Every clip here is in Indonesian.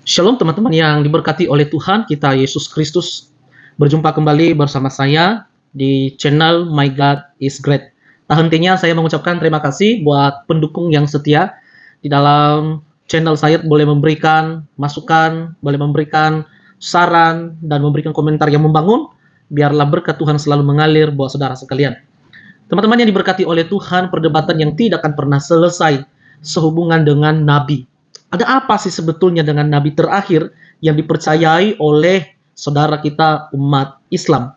Shalom teman-teman yang diberkati oleh Tuhan kita Yesus Kristus. Berjumpa kembali bersama saya di channel My God is Great. Tak hentinya saya mengucapkan terima kasih buat pendukung yang setia di dalam channel saya, boleh memberikan masukan, boleh memberikan saran, dan memberikan komentar yang membangun. Biarlah berkat Tuhan selalu mengalir buat saudara sekalian. Teman-teman yang diberkati oleh Tuhan, perdebatan yang tidak akan pernah selesai sehubungan dengan Nabi. Ada apa sih sebetulnya dengan Nabi terakhir yang dipercayai oleh saudara kita umat Islam?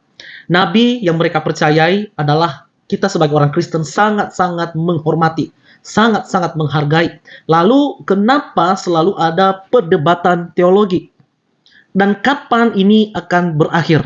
Nabi yang mereka percayai adalah kita sebagai orang Kristen sangat-sangat menghormati, sangat-sangat menghargai. Lalu kenapa selalu ada perdebatan teologi? Dan kapan ini akan berakhir?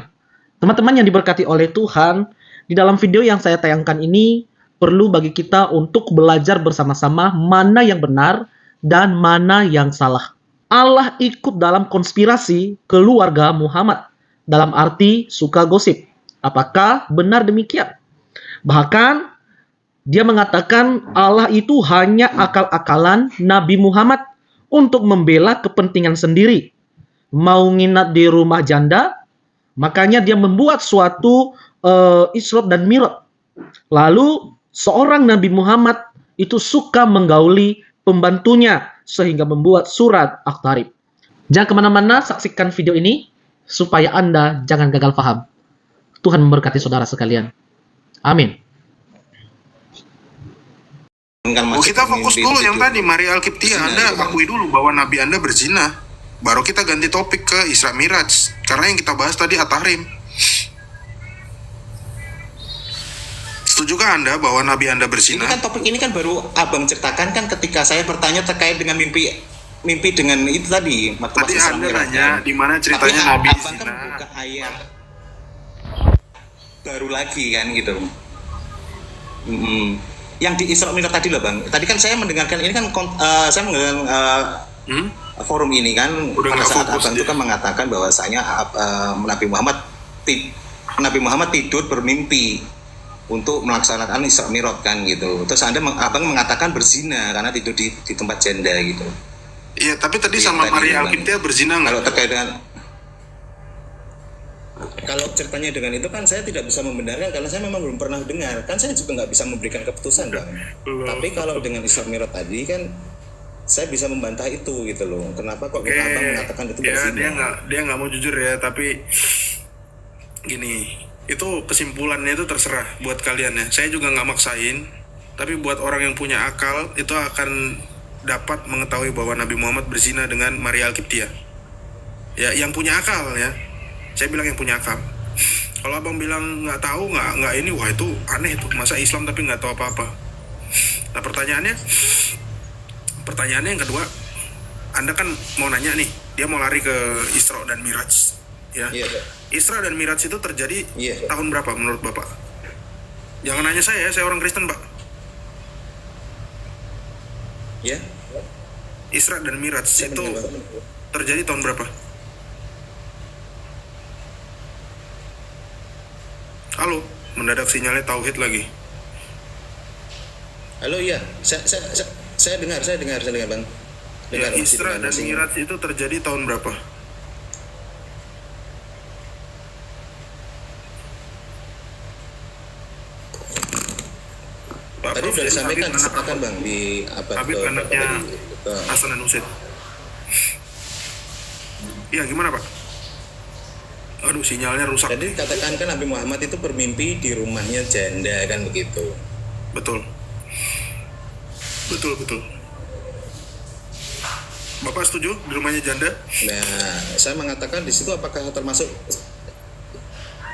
Teman-teman yang diberkati oleh Tuhan, di dalam video yang saya tayangkan ini perlu bagi kita untuk belajar bersama-sama mana yang benar dan mana yang salah. Allah ikut dalam konspirasi keluarga Muhammad, dalam arti suka gosip. Apakah benar demikian? Bahkan dia mengatakan Allah itu hanya akal-akalan Nabi Muhammad untuk membela kepentingan sendiri. Mau nginap di rumah janda, makanya dia membuat suatu Isra dan Mi'raj. Lalu seorang Nabi Muhammad itu suka menggauli pembantunya sehingga membuat surat At-Tarib. Jangan kemana-mana, saksikan video ini supaya Anda jangan gagal paham. Tuhan memberkati saudara sekalian. Amin. Kita fokus dulu yang tadi Maria Alkiptia. Anda akui dulu bahwa Nabi Anda berzina. Baru kita ganti topik ke Isra Miraj. Karena yang kita bahas tadi At-Tahrim. Setujukah Anda bahwa Nabi Anda berzina? Ini kan topik ini kan baru Abang ceritakan kan ketika saya bertanya terkait dengan mimpi dengan itu tadi. Tadi Anda nanya di mana ceritanya Nabi Abang zina. kan buka ayat baru lagi kan gitu. Yang di Isra Mi'raj tadi loh Bang. Tadi kan saya mendengarkan ini kan saya mendengarkan forum ini kan pada saat Abang itu kan mengatakan bahwasanya Nabi Muhammad tidur bermimpi untuk melaksanakan Isra Mi'raj kan gitu. Terus Abang mengatakan berzina karena tidur di tempat janda gitu. Iya, tapi tadi sama Maria Alkiptia berzina nggak? Kalau terkait dengan kalau ceritanya dengan itu kan saya tidak bisa membenarkan karena saya memang belum pernah dengar. Kan saya juga nggak bisa memberikan keputusan Bang. Tapi kalau dengan Isra Mi'raj tadi kan saya bisa membantah itu gitu loh. Kenapa kok Abang mengatakan itu berzina? Dia nggak mau jujur ya, tapi gini, itu kesimpulannya itu terserah buat kalian ya. Saya juga nggak maksain, tapi buat orang yang punya akal itu akan dapat mengetahui bahwa Nabi Muhammad berzina dengan Maria Alkiptia. Ya, yang punya akal ya. Saya bilang yang punya akal. Kalau Abang bilang nggak tahu, nggak ini, wah itu aneh tuh. Masa Islam tapi nggak tahu apa-apa. Nah pertanyaannya yang kedua, Anda kan mau nanya nih, dia mau lari ke Isra dan Miraj, ya. Iya, Isra dan Miraj itu terjadi tahun berapa menurut Bapak? Jangan nanya saya orang Kristen Pak. Ya. Isra dan Miraj itu terjadi tahun berapa? Halo, mendadak sinyalnya tauhid lagi. Halo, iya. Saya dengar Bang. Ya, Isra dan Miraj itu terjadi tahun berapa? Pak Tadi Prof, sudah disampaikan Habib kesepakatan Bang di Habib anaknya Hasan dan Husain. Iya, gimana Pak? Aduh, sinyalnya rusak. Jadi katakan kan Nabi Muhammad itu bermimpi di rumahnya janda kan begitu. Betul. Bapak setuju di rumahnya janda? Nah, saya mengatakan di situ apakah termasuk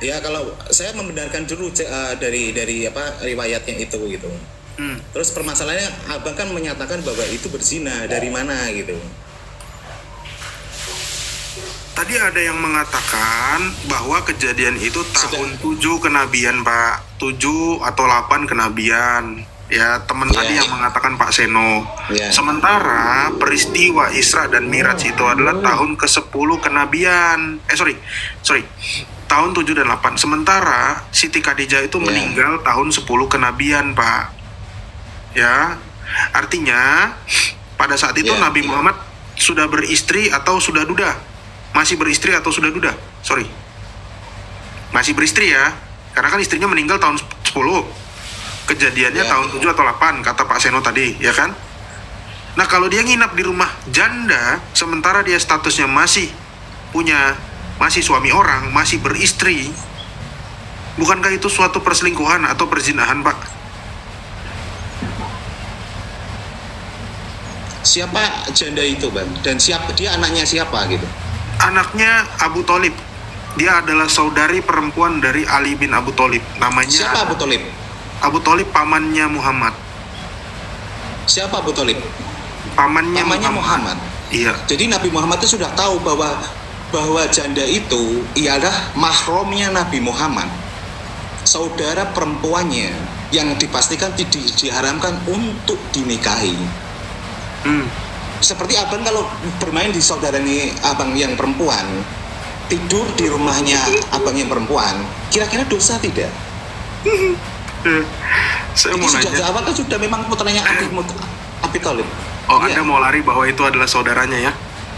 ya kalau saya membenarkan dulu dari riwayatnya itu gitu. Terus permasalahannya Abang kan menyatakan bahwa itu berzina dari mana gitu. Tadi ada yang mengatakan bahwa kejadian itu tahun 7 kenabian Pak. 7 atau 8 kenabian. Ya, teman tadi yang mengatakan Pak Seno. Sementara peristiwa Isra dan Miraj itu adalah tahun ke-10 kenabian. Tahun 7 dan 8. Sementara Siti Khadijah itu meninggal tahun 10 kenabian Pak. Ya, artinya pada saat itu Nabi Muhammad sudah beristri atau sudah duda. Masih beristri atau sudah duda? Sorry. Masih beristri ya. Karena kan istrinya meninggal tahun 10. Kejadiannya tahun 7 atau 8 kata Pak Seno tadi, ya kan? Nah, kalau dia nginap di rumah janda sementara dia statusnya masih suami orang, masih beristri, bukankah itu suatu perselingkuhan atau perzinahan, Pak? Siapa janda itu, Bang? Dan dia anaknya siapa gitu? Anaknya Abu Tholib. Dia adalah saudari perempuan dari Ali bin Abu Tholib. Namanya Siapa Abu Tholib? Abu Tholib pamannya Muhammad. Siapa Abu Tholib? Pamannya Muhammad. Iya. Jadi Nabi Muhammad itu sudah tahu bahwa janda itu ialah mahromnya Nabi Muhammad, saudara perempuannya yang dipastikan diharamkan untuk dinikahi. Seperti abang kalau bermain di saudara nih abang yang perempuan, tidur di rumahnya abang yang perempuan, kira-kira dosa tidak? Saya mau nanya. Abang kan sudah memang putranya Abi Tholib. Oh, iya. Anda mau lari bahwa itu adalah saudaranya ya?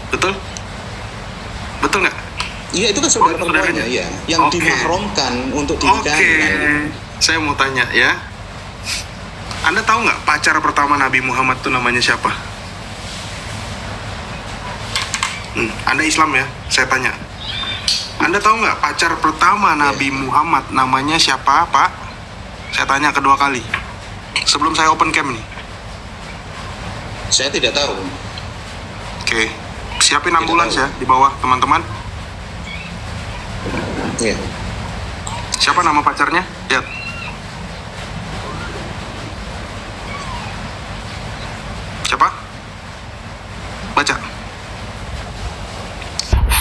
Betul? Betul nggak? Iya, itu kan saudara perempuannya, ya, yang dimahromkan untuk dinikahi. Saya mau tanya ya. Anda tahu nggak pacar pertama Nabi Muhammad itu namanya siapa? Anda Islam ya? Saya tanya. Anda tahu nggak pacar pertama Nabi Muhammad namanya siapa, Pak? Saya tanya kedua kali. Sebelum saya open cam nih. Saya tidak tahu. Oke. Siapin ambulans ya di bawah, teman-teman. Iya. Siapa nama pacarnya? Lihat. Siapa? Baca.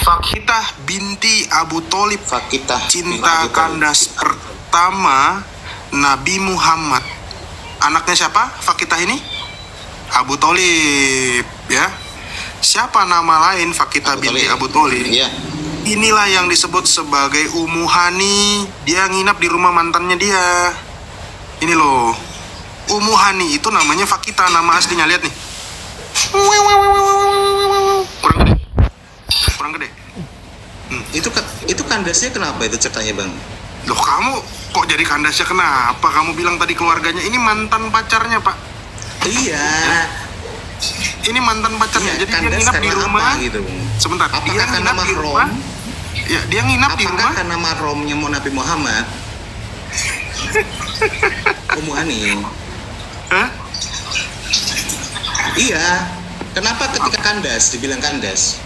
Fakitah binti Abu Tholib. Fakitah cinta kandas pertama Nabi Muhammad. Anaknya siapa? Fakitah ini? Abu Tholib, ya. Siapa nama lain Fakitah binti Abu Tholib? Iya. Inilah yang disebut sebagai Ummu Hani. Dia nginap di rumah mantannya dia. Ini loh. Ummu Hani itu namanya Fakitah, nama aslinya. Lihat nih. Kurang gede. Itu kandasnya kenapa itu ceritanya, Bang? Loh, kamu kok jadi kandasnya kenapa? Kamu bilang tadi keluarganya. Ini mantan pacarnya, Pak. Iya. Ini mantan pacarnya. Iya, jadi dia nginap di rumah. Gitu? Sebentar. Apakah dia karena nginap di mahrom? rumah. Ya, dia nginap di rumah. Apakah karena mahromnya Nabi Muhammad? Ummu Hani. Hah? Iya. Kenapa ketika kandas dibilang kandas?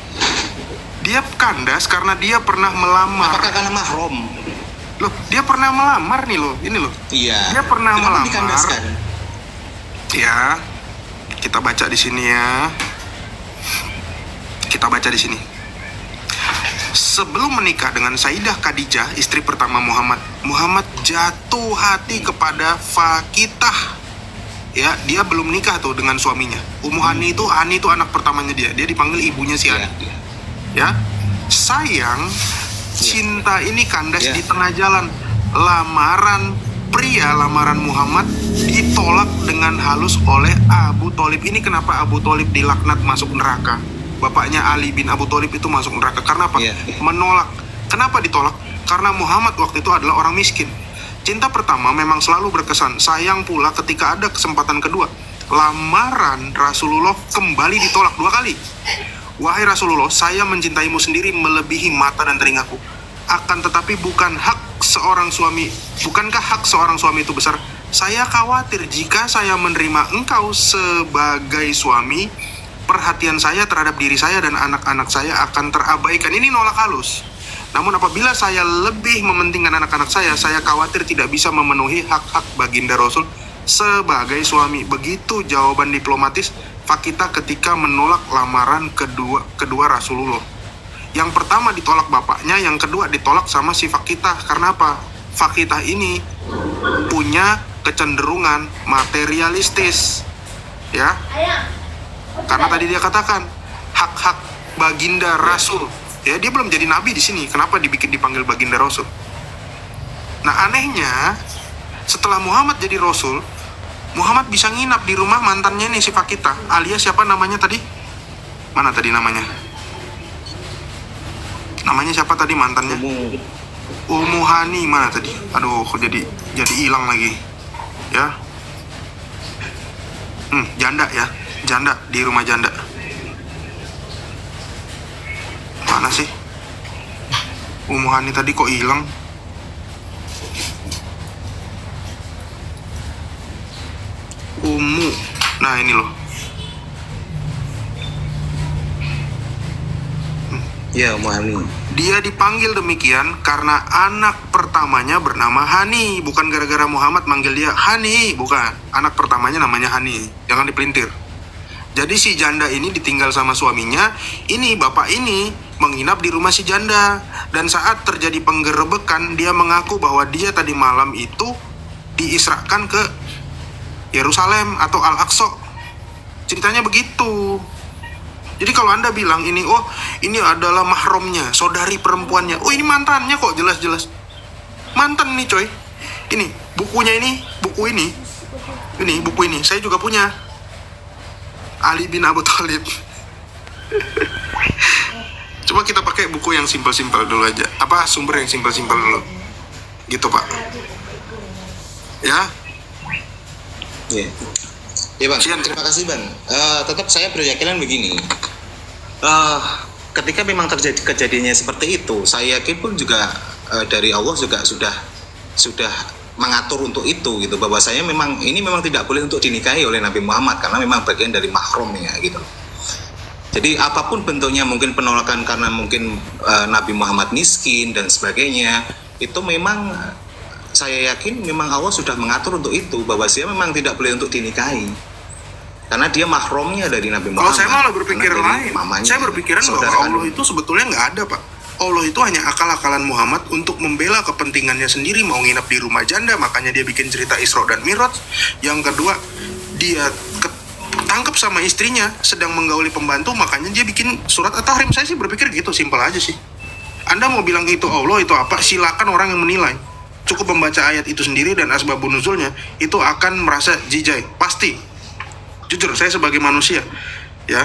Dia kandas karena dia pernah melamar. Apakah karena mahrom? Loh, dia pernah melamar nih loh. Ini loh. Iya. Dia pernah Kenapa melamar. dikandaskan? Ya. Kita baca di sini ya. Kita baca di sini. Sebelum menikah dengan Sayyidah Khadijah, istri pertama Muhammad, Muhammad jatuh hati kepada Fakitah. Ya, dia belum nikah tuh dengan suaminya. Ummu Hani itu anak pertamanya dia. Dia dipanggil ibunya si Hani. Ya. Sayang, cinta ini kandas di tengah jalan. Lamaran Muhammad ditolak dengan halus oleh Abu Tholib. Ini kenapa Abu Tholib dilaknat masuk neraka? Bapaknya Ali bin Abu Tholib itu masuk neraka. Karena apa? Menolak. Kenapa ditolak? Karena Muhammad waktu itu adalah orang miskin. Cinta pertama memang selalu berkesan. Sayang pula ketika ada kesempatan kedua, lamaran Rasulullah kembali ditolak 2 kali. Wahai Rasulullah, saya mencintaimu sendiri melebihi mata dan telingaku. Akan tetapi bukankah hak seorang suami itu besar? Saya khawatir jika saya menerima engkau sebagai suami, perhatian saya terhadap diri saya dan anak-anak saya akan terabaikan. Ini nolak halus. Namun apabila saya lebih mementingkan anak-anak saya khawatir tidak bisa memenuhi hak-hak baginda Rasul sebagai suami. Begitu jawaban diplomatis Fakitah ketika menolak lamaran kedua Rasulullah. Yang pertama ditolak bapaknya, yang kedua ditolak sama si Fakitah. Karena apa? Fakitah ini punya kecenderungan materialistis, ya. Karena tadi dia katakan hak-hak baginda Rasul. Ya, dia belum jadi nabi di sini. Kenapa dipanggil baginda Rasul? Nah, anehnya setelah Muhammad jadi Rasul, Muhammad bisa nginap di rumah mantannya nih si Fakitah, alias siapa namanya tadi? Mana tadi namanya? Namanya siapa tadi mantannya? Umu Hani mana tadi? Aduh, kok jadi hilang lagi. Ya. Janda ya. Janda di rumah janda. Mana sih? Umu Hani tadi kok hilang? Umu. Nah, ini loh. Ya, Hani. Dia dipanggil demikian karena anak pertamanya bernama Hani. Bukan gara-gara Muhammad manggil dia Hani, bukan. Anak pertamanya namanya Hani. Jangan dipelintir. Jadi si janda ini ditinggal sama suaminya. Ini bapak ini menginap di rumah si janda. Dan saat terjadi penggerebekan, dia mengaku bahwa dia tadi malam itu diisrakan ke Yerusalem atau Al-Aqsa. Ceritanya begitu. Jadi kalau Anda bilang ini, oh ini adalah mahromnya, saudari perempuannya. Oh ini mantannya kok, jelas-jelas. Mantan nih coy. Ini, bukunya ini, buku ini. Ini, buku ini, saya juga punya. Ali bin Abu Thalib. Coba kita pakai buku yang simpel-simpel dulu aja. Apa, sumber yang simpel-simpel dulu. Gitu Pak. Ya. Iya. Ya Bang, Sian. terima kasih Bang. Tetap saya berkeyakinan begini. Ketika memang terjadi kejadiannya seperti itu, saya yakin pun juga dari Allah juga sudah mengatur untuk itu gitu. Bahwasanya memang ini memang tidak boleh untuk dinikahi oleh Nabi Muhammad karena memang bagian dari mahramnya gitu. Jadi apapun bentuknya, mungkin penolakan karena mungkin Nabi Muhammad miskin dan sebagainya, itu memang saya yakin memang Allah sudah mengatur untuk itu, bahwa dia memang tidak boleh untuk dinikahi karena dia mahromnya dari Nabi Muhammad. Kalau saya malah berpikir lain, saya berpikiran bahwa Allah itu sebetulnya nggak ada Pak. Allah itu hanya akal-akalan Muhammad untuk membela kepentingannya sendiri, mau nginap di rumah janda, makanya dia bikin cerita Isra dan Mi'raj. Yang kedua, dia ketangkep sama istrinya sedang menggauli pembantu, makanya dia bikin surat At-Tahrim. Saya sih berpikir gitu, simpel aja sih. Anda mau bilang itu Allah, itu apa, silakan orang yang menilai. Cukup membaca ayat itu sendiri dan asbabun nuzulnya, itu akan merasa jijai, pasti. Jujur, saya sebagai manusia, ya,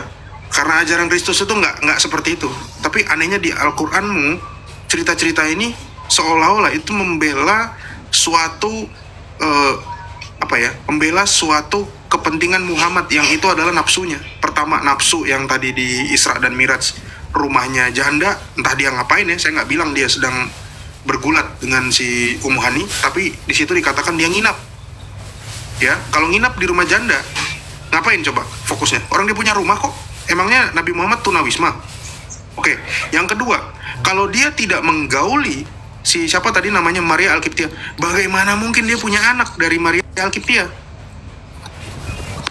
karena ajaran Kristus itu nggak seperti itu. Tapi anehnya di Al-Qur'anmu, cerita-cerita ini seolah-olah itu membela suatu membela suatu kepentingan Muhammad yang itu adalah nafsunya. Pertama, nafsu yang tadi di Isra dan Miraj, rumahnya janda, entah dia ngapain ya, saya nggak bilang dia sedang bergulat dengan si Ummu Hani, tapi di situ dikatakan dia nginap. Ya, kalau nginap di rumah janda, ngapain coba fokusnya? Orang dia punya rumah kok. Emangnya Nabi Muhammad tunawisma? Oke, yang kedua, kalau dia tidak menggauli si siapa tadi namanya Maria Al-Qibtiyah, bagaimana mungkin dia punya anak dari Maria Al-Qibtiyah?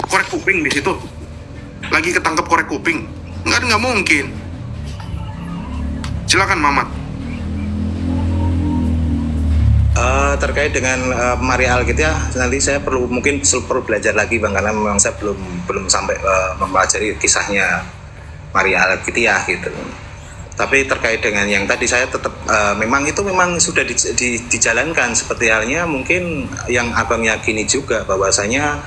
Korek kuping di situ. Lagi ketangkep korek kuping. Nggak mungkin. Silakan Mamat. Terkait dengan Maria Al-Qibtiyah, nanti saya perlu belajar lagi Bang, karena memang saya belum sampai mempelajari kisahnya Maria Al-Qibtiyah gitu. Tapi terkait dengan yang tadi, saya tetap memang sudah dijalankan seperti halnya mungkin yang Abang yakini juga, bahwasanya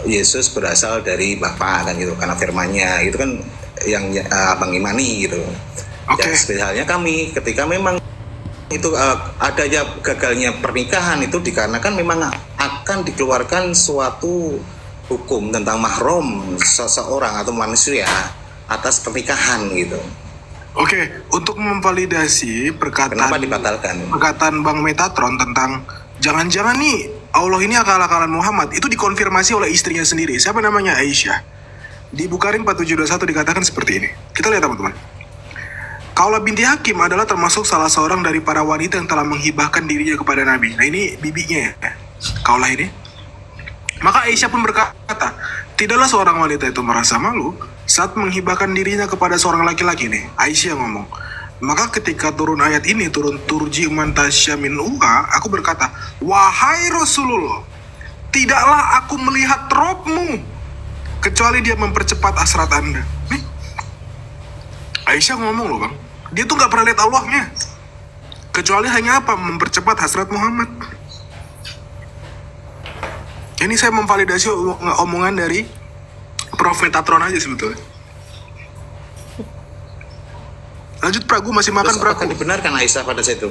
Yesus berasal dari Bapa kan gitu, karena firman-Nya itu kan yang Abang imani gitu. Oke. Dan seperti halnya kami, ketika memang itu adanya gagalnya pernikahan itu dikarenakan memang akan dikeluarkan suatu hukum tentang mahram seseorang atau manusia atas pernikahan gitu. Oke, untuk memvalidasi Kenapa dibatalkan? perkataan Bang Metatron tentang jangan-jangan nih Allah ini akal-akalan Muhammad, itu dikonfirmasi oleh istrinya sendiri. Siapa namanya? Aisyah. Di Bukhari 4721 dikatakan seperti ini. Kita lihat teman-teman. Kaulah binti Hakim adalah termasuk salah seorang dari para wanita yang telah menghibahkan dirinya kepada Nabi. Nah ini bibinya ya, Kaulah ini. Maka Aisyah pun berkata, tidaklah seorang wanita itu merasa malu saat menghibahkan dirinya kepada seorang laki-laki nih. Aisyah ngomong. Maka ketika turun ayat ini, turun turji man tasya min uha, aku berkata, wahai Rasulullah, tidaklah aku melihat robmu kecuali dia mempercepat hasrat Anda. Nih, Aisyah ngomong loh Bang, dia tuh gak pernah lihat Allahnya, kecuali hanya apa? Mempercepat hasrat Muhammad. Ini saya memvalidasi omongan dari Prof Metatron aja sebetulnya. Lanjut pra, gue masih makan Terus pra. apakah dibenarkan Aisyah pada saat itu?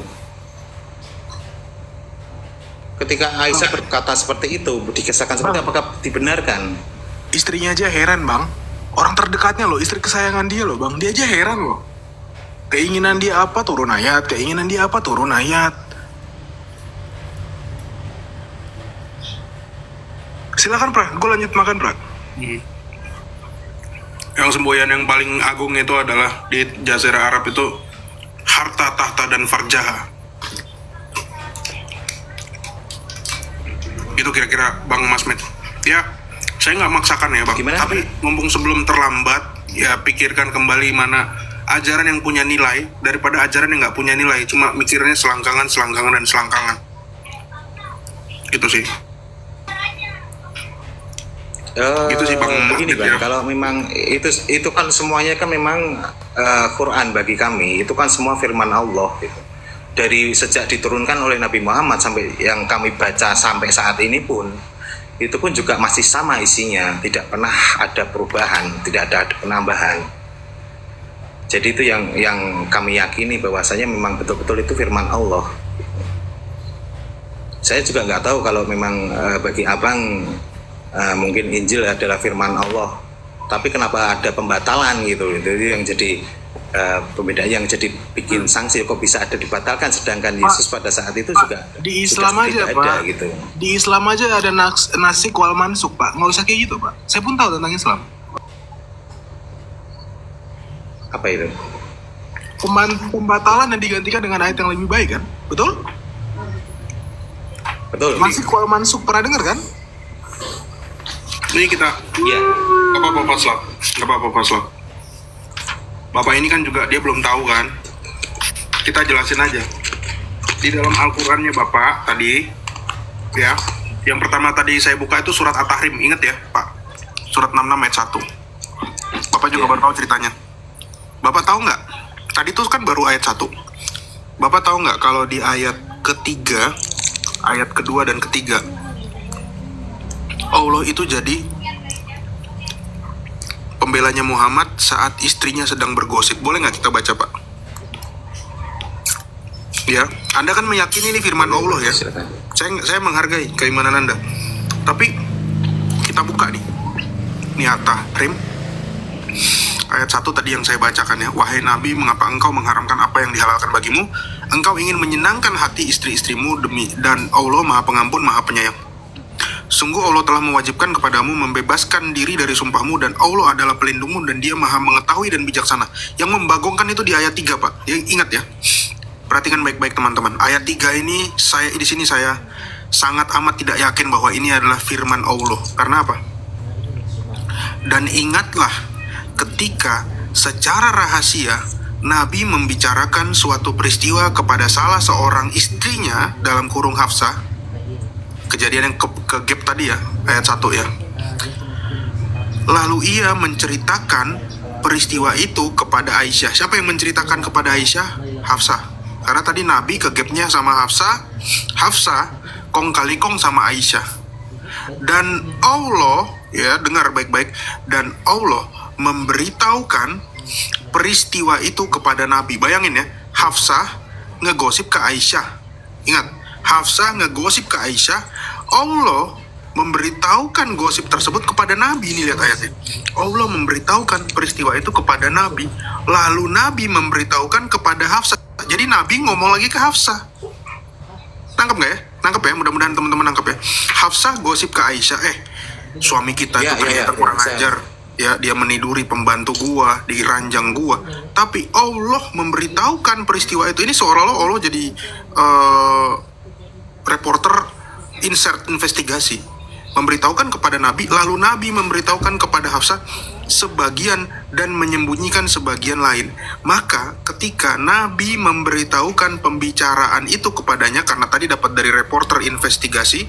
Ketika Aisyah berkata seperti itu, dikisahkan seperti itu, apakah dibenarkan? Istrinya aja heran bang. Orang terdekatnya loh, istri kesayangan dia loh bang. Dia aja heran loh. Keinginan dia apa turun ayat, keinginan dia apa turun ayat. Silakan pra, gue lanjut makan pra. Yang semboyan yang paling agung itu adalah di Jazirah Arab itu harta, tahta, dan farjaha. Itu kira-kira Bang Masmed. Ya, saya nggak maksakan ya Bang. Gimana? Tapi mumpung sebelum terlambat, ya pikirkan kembali mana ajaran yang punya nilai daripada ajaran yang nggak punya nilai. Cuma mikirnya selangkangan, dan selangkangan. Itu sih. Gitu sih Bang. Begini Bang, Ya. kalau memang itu kan semuanya kan memang Quran bagi kami itu kan semua firman Allah gitu. Dari sejak diturunkan oleh Nabi Muhammad sampai yang kami baca sampai saat ini pun itu pun juga masih sama isinya, tidak pernah ada perubahan, tidak ada penambahan. Jadi itu yang kami yakini bahwasanya memang betul-betul itu firman Allah. Saya juga nggak tahu kalau memang bagi abang mungkin Injil adalah firman Allah, tapi kenapa ada pembatalan gitu? Itu yang jadi pembedaan, yang jadi bikin sanksi, kok bisa ada dibatalkan sedangkan Yesus pada saat itu juga Di Islam sudah aja tidak Pak. ada gitu. Di Islam aja ada nasik wal mansuk Pak. Nggak usah kayak gitu Pak. Saya pun tahu tentang Islam. Apa itu? Pembatalan yang digantikan dengan ayat yang lebih baik kan? Betul? Betul. Nasik wal mansuk pernah dengar kan? Ini kita Iya. Gak apa-apa Slok. Bapak ini kan juga dia belum tahu kan. Kita jelasin aja. Di dalam Al-Qur'annya Bapak tadi ya, yang pertama tadi saya buka itu surat At-Tahrim, ingat ya Pak? Surat 66 ayat 1. Bapak juga baru tahu ceritanya. Bapak tahu nggak? Tadi tuh kan baru ayat 1. Bapak tahu nggak kalau di ayat ketiga, ayat kedua dan ketiga, Allah itu jadi pembelanya Muhammad saat istrinya sedang bergosip. Boleh nggak kita baca Pak? Ya, Anda kan meyakini ini firman Allah ya. Silakan. Saya menghargai keimanan Anda. Tapi kita buka nih. Ini At-Tahrim ayat 1 tadi yang saya bacakan ya. Wahai Nabi, mengapa engkau mengharamkan apa yang dihalalkan bagimu? Engkau ingin menyenangkan hati istri-istrimu dan Allah Maha Pengampun, Maha Penyayang. Sungguh Allah telah mewajibkan kepadamu membebaskan diri dari sumpahmu dan Allah adalah pelindungmu dan Dia Maha mengetahui dan bijaksana. Yang membagongkan itu di ayat 3 Pak. Ya, ingat ya. Perhatikan baik-baik teman-teman. Ayat 3 ini di sini saya sangat amat tidak yakin bahwa ini adalah firman Allah. Karena apa? Dan ingatlah ketika secara rahasia Nabi membicarakan suatu peristiwa kepada salah seorang istrinya dalam kurung Hafsah. Kejadian yang ke gap tadi ya, ayat 1 ya. Lalu ia menceritakan peristiwa itu kepada Aisyah. Siapa yang menceritakan kepada Aisyah? Hafsah. Karena tadi Nabi ke gapnya sama Hafsah, Hafsah kong kali kong sama Aisyah. Dan Allah, ya dengar baik-baik, dan Allah memberitahukan peristiwa itu kepada Nabi. Bayangin ya, Hafsah ngegosip ke Aisyah. Ingat, Hafsah ngegosip ke Aisyah, Allah memberitahukan gosip tersebut kepada Nabi. Ini lihat ayatnya. Allah memberitahukan peristiwa itu kepada Nabi, lalu Nabi memberitahukan kepada Hafsah. Jadi Nabi ngomong lagi ke Hafsah. Nangkep nggak ya? Nangkep ya? Mudah-mudahan teman-teman nangkep ya. Hafsah gosip ke Aisyah, suami kita itu ternyata kurang ajar. Ya, dia meniduri pembantu gua di ranjang gua. Tapi Allah memberitahukan peristiwa itu. Ini seolah-olah Allah jadi reporter insert investigasi, memberitahukan kepada Nabi, lalu Nabi memberitahukan kepada Hafsah sebagian dan menyembunyikan sebagian lain. Maka ketika Nabi memberitahukan pembicaraan itu kepadanya, karena tadi dapat dari reporter investigasi,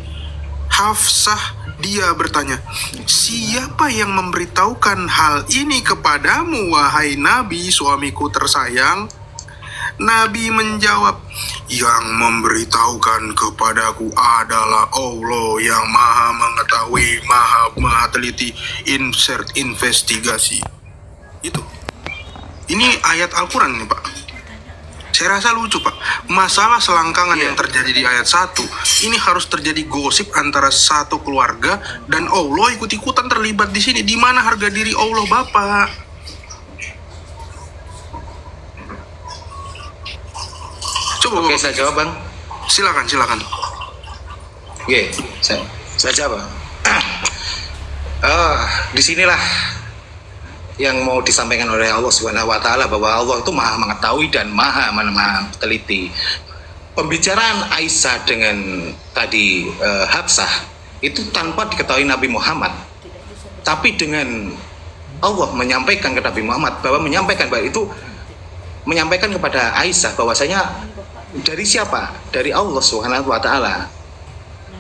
Hafsah dia bertanya, siapa yang memberitahukan hal ini kepadamu, wahai Nabi, suamiku tersayang? Nabi menjawab, yang memberitahukan kepadaku adalah Allah yang Maha mengetahui, Maha teliti, insert investigasi. Itu. Ini ayat Al-Quran nih Pak. Saya rasa lucu Pak. Masalah selangkangan yang terjadi di ayat 1, ini harus terjadi gosip antara satu keluarga dan Allah ikut-ikutan terlibat di sini. Di mana harga diri Allah Bapak? Coba Oke, Bapak. saya jawab Bang. Silakan. Oke, saya jawab. Disinilah yang mau disampaikan oleh Allah Subhanahu wa Ta'ala, bahwa Allah itu maha mengetahui dan maha teliti. Pembicaraan Aisyah dengan tadi Hafsah itu tanpa diketahui Nabi Muhammad, tapi dengan Allah menyampaikan ke Nabi Muhammad, bahwa menyampaikan kepada Aisyah bahwasanya dari siapa? Dari Allah Subhanahu wa Ta'ala.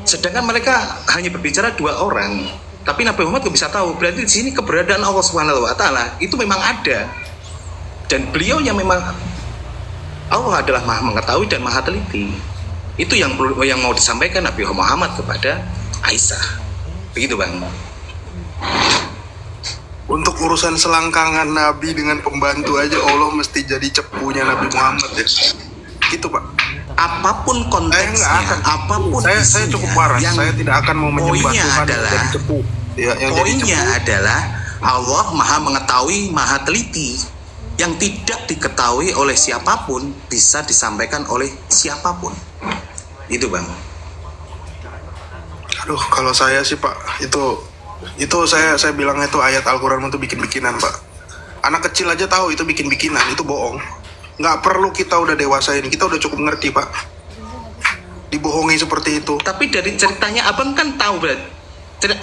Sedangkan mereka hanya berbicara 2 orang, tapi Nabi Muhammad bisa tahu. Berarti di sini keberadaan Allah Subhanahu wa Ta'ala itu memang ada, dan beliau yang memang Allah adalah maha mengetahui dan maha teliti. Itu yang mau disampaikan Nabi Muhammad kepada Aisyah. Begitu Bang. Untuk urusan selangkangan Nabi dengan pembantu aja Allah mesti jadi cepunya Nabi Muhammad ya. Gitu Pak. Apapun konteksnya, apapun saya cukup waras. Saya tidak akan mau menyembah poinnya Tuhan adalah, yang jadi cepu. Ya, yang poinnya adalah Allah maha mengetahui, maha teliti. Yang tidak diketahui oleh siapapun bisa disampaikan oleh siapapun. Itu Bang. Aduh, kalau saya sih Pak, itu saya bilangnya itu ayat Al-Quran itu bikin-bikinan Pak. Anak kecil aja tahu itu bikin-bikinan, itu bohong. Nggak perlu kita udah dewasa ini, kita udah cukup ngerti Pak. Dibohongi seperti itu. Tapi dari ceritanya Abang kan tahu,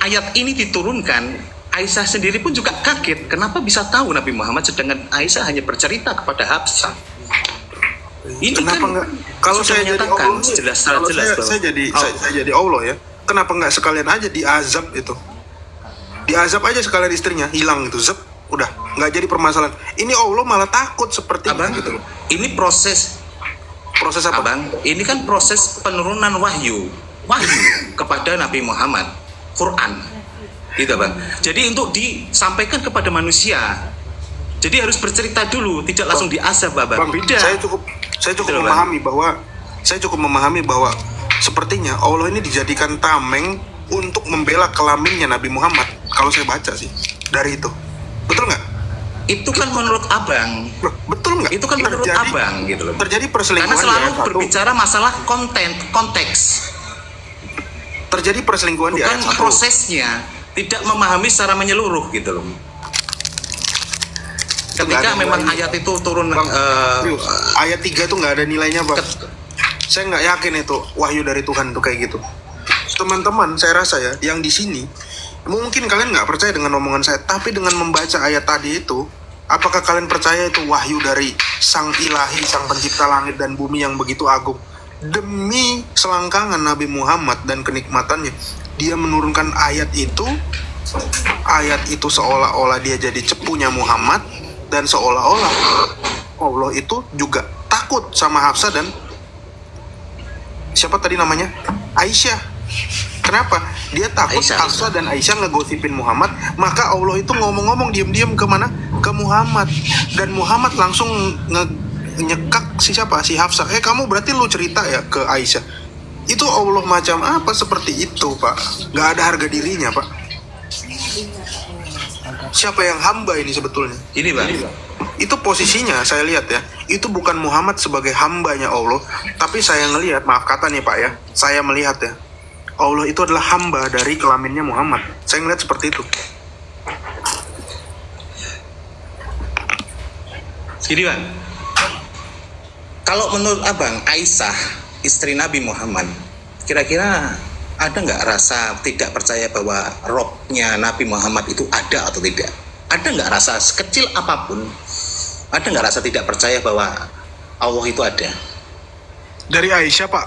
ayat ini diturunkan, Aisyah sendiri pun juga kaget. Kenapa bisa tahu Nabi Muhammad, sedangkan Aisyah hanya bercerita kepada Hafsah? Ini kenapa kan nggak? Kalau saya jadi Allah, saya jadi Allah ya. Kenapa nggak sekalian aja diazab itu? Diazab aja sekalian istrinya, hilang itu, zep, udah nggak jadi permasalahan. Ini Allah malah takut seperti Abang, gitu. Ini proses apa? Abang, ini kan proses penurunan wahyu kepada Nabi Muhammad, Quran. Gitu Bang. Jadi untuk disampaikan kepada manusia, jadi harus bercerita dulu, tidak langsung diazab Bang. Beda. Saya cukup memahami bahwa sepertinya Allah ini dijadikan tameng untuk membela kelaminnya Nabi Muhammad. Kalau saya baca sih dari itu, betul nggak? Itu kan menurut Abang. Betul nggak? Itu kan menurut Abang gitu loh. Terjadi perselingkuhan. Karena selalu berbicara masalah konteks. Terjadi perselingkuhan di ayat 1. Prosesnya, tidak memahami secara menyeluruh gitu loh. Ketika memang ayat itu turun, ayat 3 itu nggak ada nilainya Bang. Saya nggak yakin itu wahyu dari Tuhan tuh kayak gitu. Teman-teman, saya rasa ya, yang di sini mungkin kalian nggak percaya dengan omongan saya, tapi dengan membaca ayat tadi itu, apakah kalian percaya itu wahyu dari Sang Ilahi, Sang Pencipta langit dan bumi yang begitu agung? Demi selangkangan Nabi Muhammad dan kenikmatannya, dia menurunkan ayat itu. Ayat itu seolah-olah dia jadi cepunya Muhammad, dan seolah-olah Allah itu juga takut sama Hafsah dan siapa tadi namanya? Aisyah. Kenapa? Dia takut Hafsah dan Aisyah ngegosipin Muhammad, maka Allah itu ngomong-ngomong diam-diam ke mana? Ke Muhammad. Dan Muhammad langsung nyekak si Hafsah. Kamu berarti lu cerita ya ke Aisyah. Itu Allah macam apa seperti itu Pak? Gak ada harga dirinya Pak. Siapa yang hamba ini sebetulnya? Ini Bang. Itu posisinya saya lihat ya, itu bukan Muhammad sebagai hambanya Allah, tapi saya ngelihat, maaf kata nih Pak ya, saya melihat ya, Allah itu adalah hamba dari kelaminnya Muhammad. Saya ngelihat seperti itu. Jadi Bang, kalau menurut Abang, Aisyah istri Nabi Muhammad, kira-kira ada nggak rasa tidak percaya bahwa rohnya Nabi Muhammad itu ada atau tidak? Ada nggak rasa sekecil apapun? Ada nggak rasa tidak percaya bahwa Allah itu ada? Dari Aisyah Pak.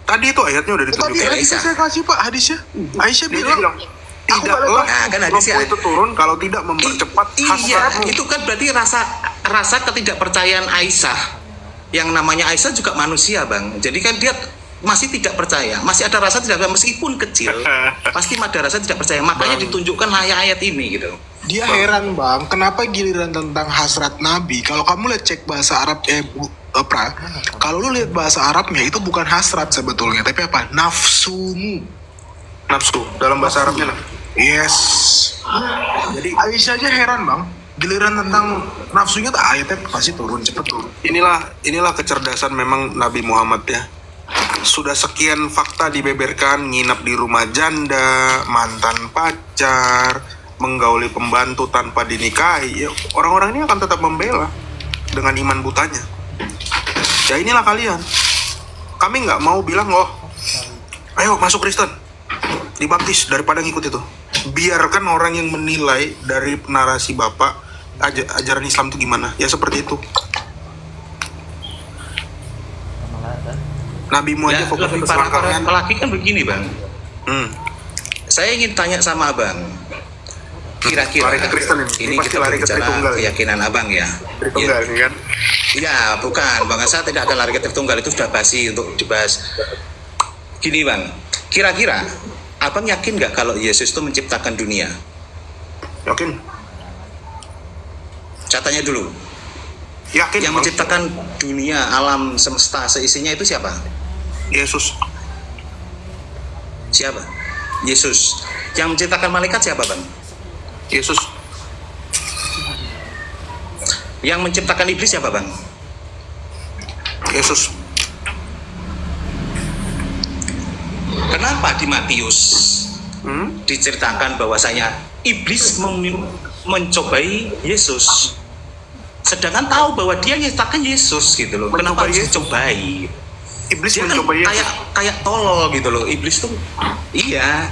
Tadi itu ayatnya udah ditunjukkan. Tadi saya kasih Pak hadisnya. Aisyah bilang tidaklah rohku itu turun kalau tidak mempercepat hasratmu. Itu kan berarti rasa ketidakpercayaan Aisyah. Yang namanya Aisyah juga manusia Bang. Jadi kan dia masih tidak percaya, masih ada rasa tidak percaya meskipun kecil, pasti ada rasa tidak percaya. Makanya ditunjukkan ayat-ayat ini gitu. Dia heran bang, kenapa giliran tentang hasrat Nabi? Kalau kamu lihat cek bahasa Arab, kalau lu lihat bahasa Arabnya itu bukan hasrat sebetulnya, tapi apa? Nafsumu. Nafsu dalam bahasa Arabnya lah. Yes. Jadi Aisyah aja heran bang, giliran tentang nafsunya tuh ayatnya pasti turun cepet tuh. Inilah kecerdasan memang Nabi Muhammad ya. Sudah sekian fakta dibeberkan, nginap di rumah janda, mantan pacar, menggauli pembantu tanpa dinikahi, ya, orang-orang ini akan tetap membela dengan iman butanya. Ya inilah kalian. Kami nggak mau bilang, oh, ayo masuk Kristen, dibaptis daripada ngikut itu. Biarkan orang yang menilai dari narasi Bapak ajaran Islam itu gimana. Ya seperti itu. Nabimu aja fokus ke selangkangan. Apalagi kan begini bang. Saya ingin tanya sama abang. Kira-kira lari ke Kristen ini kita lari ke Tritunggal, keyakinan abang ya. Tritunggal ya. Kan? Iya, bukan bang. Saya tidak akan lari ke Tritunggal, itu sudah basi untuk dibahas. Gini bang, kira-kira abang yakin nggak kalau Yesus itu menciptakan dunia? Yakin? Catanya dulu. Yakin. Yang menciptakan dunia, alam semesta seisinya itu siapa? Yesus. Siapa? Yesus. Yang menciptakan malaikat siapa bang? Yesus. Yang menciptakan iblis siapa bang? Yesus. Kenapa di Matius diceritakan bahwasanya iblis mencobai Yesus, sedangkan tahu bahwa dia menciptakan Yesus gitu loh. Kenapa harus dicobai? Iblis dia mencobai kan Yesus. kayak tolol gitu loh. Iblis tuh iya,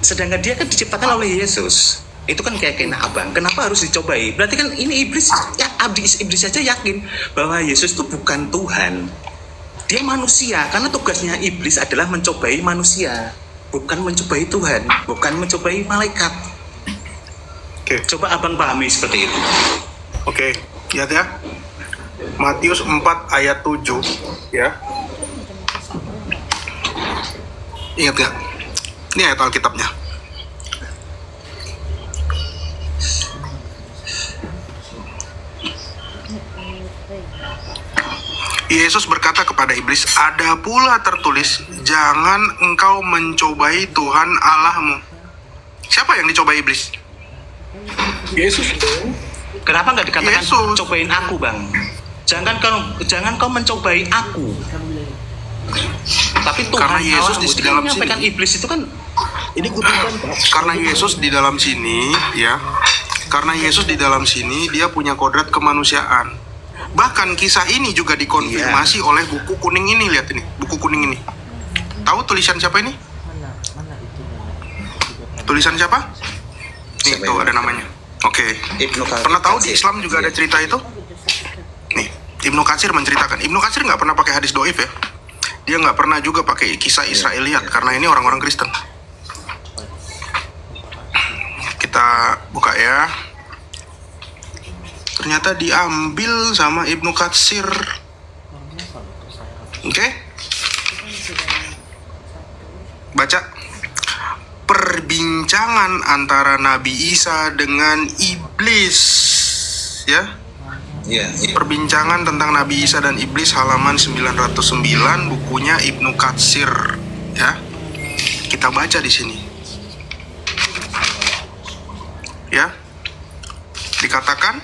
sedangkan dia kan diciptakan oleh Yesus. Itu kan kayak abang, kenapa harus dicobai? Berarti kan ini iblis, ya iblis saja yakin bahwa Yesus itu bukan Tuhan. Dia manusia, karena tugasnya iblis adalah mencobai manusia, bukan mencobai Tuhan, bukan mencobai malaikat. Oke. Coba abang pahami seperti itu. Oke, lihat ya. Matius 4 ayat 7 ya. Ingat ya. Ini ayat Alkitabnya. Yesus berkata kepada iblis, ada pula tertulis, jangan engkau mencobai Tuhan Allahmu. Siapa yang dicobai iblis? Yesus dong. Kenapa nggak dikatakan Yesus. cobain aku bang? Jangan kau mencobai aku. Tapi Tuhan Karena Yesus Allah di dalam menyampaikan sini. iblis itu kan Ini kutukan Pak. Karena Yesus di dalam sini ya. Karena Yesus di dalam sini dia punya kodrat kemanusiaan. Bahkan kisah ini juga dikonfirmasi oleh buku kuning ini. Lihat ini, buku kuning ini. Tahu tulisan siapa ini? Tulisan siapa? Nih, Siapa tuh ini? ada namanya. Oke. Ibnu Katsir. Pernah tahu di Islam juga ada cerita itu? Nih, Ibnu Katsir menceritakan. Ibnu Katsir nggak pernah pakai hadis doif ya. Dia nggak pernah juga pakai kisah Israeliat karena ini orang-orang Kristen. Kita buka ya. Ternyata diambil sama Ibnu Katsir. Oke? Baca. Perbincangan antara Nabi Isa dengan iblis. Ya. Iya. Perbincangan tentang Nabi Isa dan iblis halaman 909 bukunya Ibnu Katsir. Ya. Kita baca di sini. Ya. Dikatakan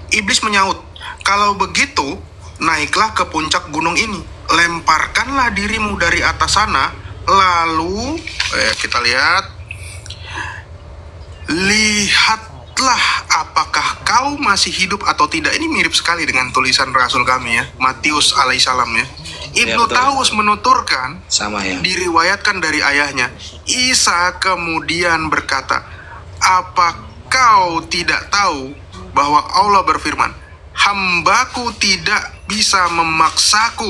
iblis menyaut, kalau begitu naiklah ke puncak gunung ini, lemparkanlah dirimu dari atas sana, lalu kita lihatlah apakah kau masih hidup atau tidak. Ini mirip sekali dengan tulisan Rasul kami ya, Matius alaihissalam ya. Ibnu Taus menuturkan, Sama ya. diriwayatkan dari ayahnya, Isa kemudian berkata, apa kau tidak tahu bahwa Allah berfirman, hambaku tidak bisa memaksaku,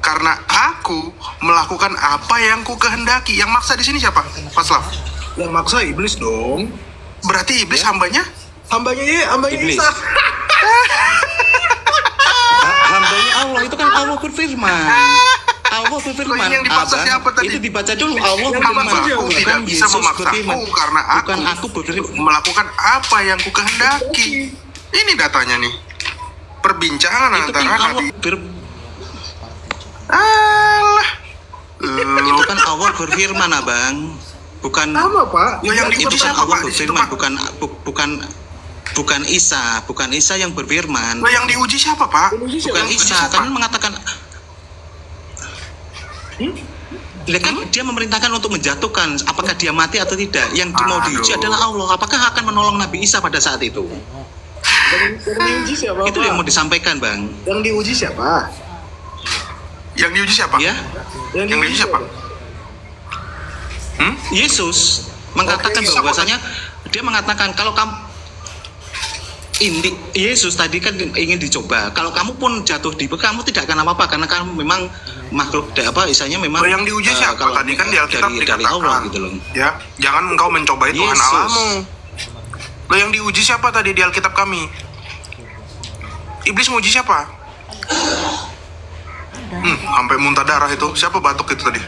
karena aku melakukan apa yang ku kehendaki. Yang maksa di sini siapa? Faslav. Yang maksa iblis dong. Berarti iblis hambanya? Hambanya Iblis. Isa. Hambanya Allah itu kan Allah berfirman. Allah berfirman. Ini yang dipaksa Abang, siapa tadi? itu dibaca dulu. Allah Apa? berfirman. Aku Bukan tidak bisa Yesus memaksamu berfirman. karena Bukan aku berfirman. melakukan apa yang kukehendaki. Ini datanya nih. Perbincangan Itu kan antara Allah Nabi. Alah. itu kan Allah berfirman, Abang. Bukan Sama, Pak. Yang itu diuji kan siapa, Allah Pak? Di situ, berfirman, Pak. bukan Isa yang berfirman. Lah yang diuji siapa, Pak? Bukan Yang diuji Isa, siapa? kan mengatakan kan dia memerintahkan untuk menjatuhkan, apakah dia mati atau tidak. Yang mau diuji Aduh. adalah Allah. Apakah akan menolong Nabi Isa pada saat itu? Yang diuji siapa? Itu yang mau disampaikan, Bang. Yang diuji siapa? Yang diuji siapa? Ya, Yang diuji siapa? Yesus mengatakan Oke, bahwasanya dia mengatakan kalau kamu Yesus tadi kan ingin dicoba. Kalau kamu pun jatuh di kamu tidak akan apa-apa karena kamu memang makhluk isanya memang Yang diuji siapa? kalau Tadi kan di Alkitab dari dikatakan, Allah gitu loh. ya, jangan engkau mencobai Tuhan Yesus. Allahmu. Lo yang diuji siapa tadi di Alkitab kami? Iblis nguji siapa? Sampai muntah darah itu. Siapa batuk itu tadi?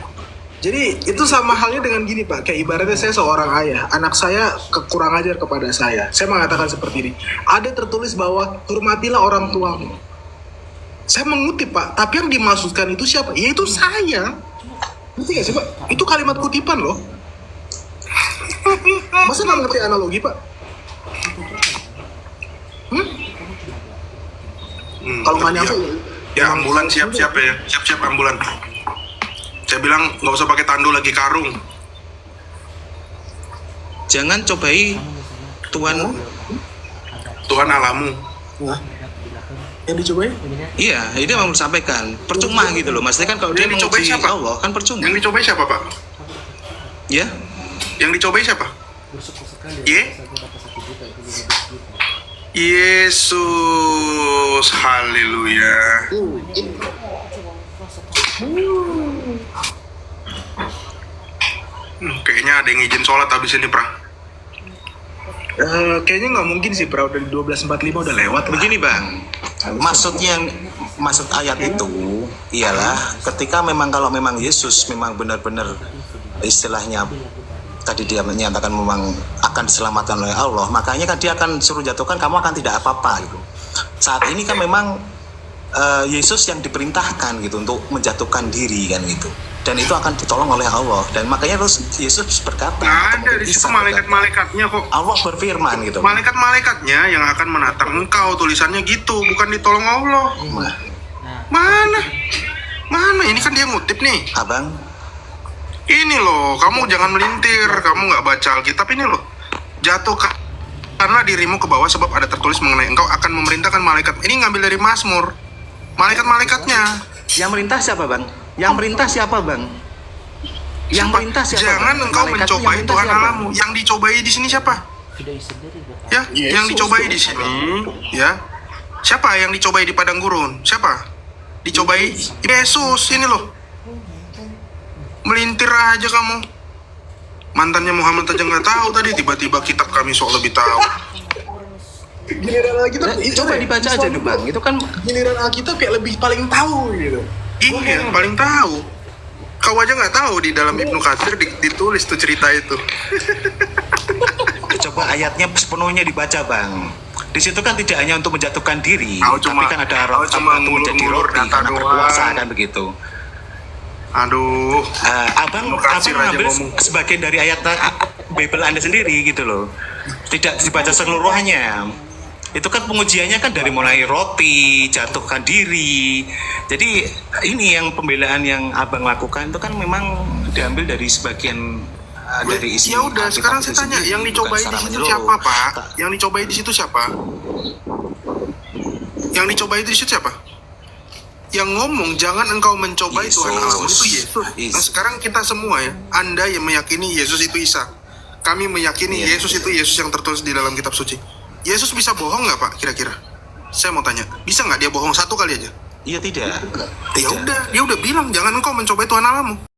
Jadi itu sama halnya dengan gini Pak, kayak ibaratnya saya seorang ayah, anak saya kurang ajar kepada saya mengatakan seperti ini, ada tertulis bahwa hormatilah orang tuamu. Saya mengutip Pak, tapi yang dimaksudkan itu siapa? Ya itu saya. Ngerti gak sih Pak? Itu kalimat kutipan loh. Masa nggak ngerti analogi Pak? Kalau nggak nyampe Ya ambulan siap-siap ya. Siap-siap ambulan. Saya bilang nggak usah pakai tandu lagi, karung. Jangan cobai Tuhan. Tuhan Allahmu. Nah, yang dicobain? Iya, ini yang mau disampaikan. Percuma gitu loh. Maksudnya kan kalau dia Yang dicobai menguji siapa? Allah kan percuma. Yang dicobai siapa, Pak? Ya, Yang dicobai siapa? Yesus, haleluya. Kayaknya ada yang izin sholat habis ini, Pra. Kayaknya nggak mungkin sih Pak, udah 12.45 udah lewat lah. begini Bang. Maksud ayat itu ialah ketika kalau memang Yesus memang benar-benar istilahnya tadi dia menyatakan memang akan diselamatkan oleh Allah, makanya kan dia akan suruh jatuhkan, kamu akan tidak apa-apa gitu. Saat ini kan memang Yesus yang diperintahkan gitu untuk menjatuhkan diri kan gitu, dan itu akan ditolong oleh Allah, dan makanya terus Yesus berkata, Nggak ada di situ malaikat-malaikatnya kok. Allah berfirman gitu. Malaikat-malaikatnya yang akan menatang engkau, tulisannya gitu, bukan ditolong Allah. Mana? Ini kan dia ngutip nih. Abang, Ini loh, kamu jangan melintir, kamu nggak baca Alkitab ini loh. Jatuh karena dirimu ke bawah sebab ada tertulis mengenai engkau akan memerintahkan malaikat. Ini ngambil dari Mazmur. Malaikat-malaikatnya. yang merintah siapa Bang? Yang merintah siapa Bang? Yang merintah siapa? Jangan Bang? engkau Malaikat itu mencobai yang merintah Tuhan siapa? Allahmu. Yang dicobai di sini siapa? Ya, yang dicobai di sini, ya. Siapa yang dicobai di padang gurun? Siapa? Dicobai Yesus ini loh. Melintir aja kamu. Mantannya Muhammad aja nggak tahu tadi, tiba-tiba kitab kami sok lebih tahu. Giliran Alkitab, Coba dibaca aja tuh Bang. Itu kan giliran Alkitab kayak lebih paling tahu gitu. Iya, paling tahu. Kau aja nggak tahu di dalam Ibnu Katsir ditulis tuh cerita itu. coba ayatnya sepenuhnya dibaca Bang. Di situ kan tidak hanya untuk menjatuhkan diri, Aku tapi cuma- kan ada aku cuma batu menjadi ngulur-ngulur roti data karena doang. berkuasa kan begitu. Aduh, Abang Katsir aja mengambil ngomong. sebagian dari ayat Bible Anda sendiri gitu loh. Tidak dibaca seluruhnya. Itu kan pengujiannya kan dari mulai roti, jatuhkan diri. Jadi ini yang pembelaan yang Abang lakukan itu kan memang diambil dari sebagian dari isi. ya udah. Alkitab Sekarang itu saya tanya, sendiri, yang bukan dicobai di secara situ menyeluruh. siapa, Pak? Yang dicobai di situ siapa? Yang dicobai di situ siapa? Yang ngomong jangan engkau mencobai Yesus. Tuhan Allahmu itu Yesus. Yesus. Nah sekarang kita semua ya, Anda yang meyakini Yesus itu Isa, kami meyakini Iya. Yesus itu Yesus yang tertulis di dalam kitab suci. Yesus bisa bohong nggak Pak? Kira-kira? Saya mau tanya, bisa nggak dia bohong satu kali aja? Iya tidak. Ya udah, dia udah bilang jangan engkau mencobai Tuhan Allahmu.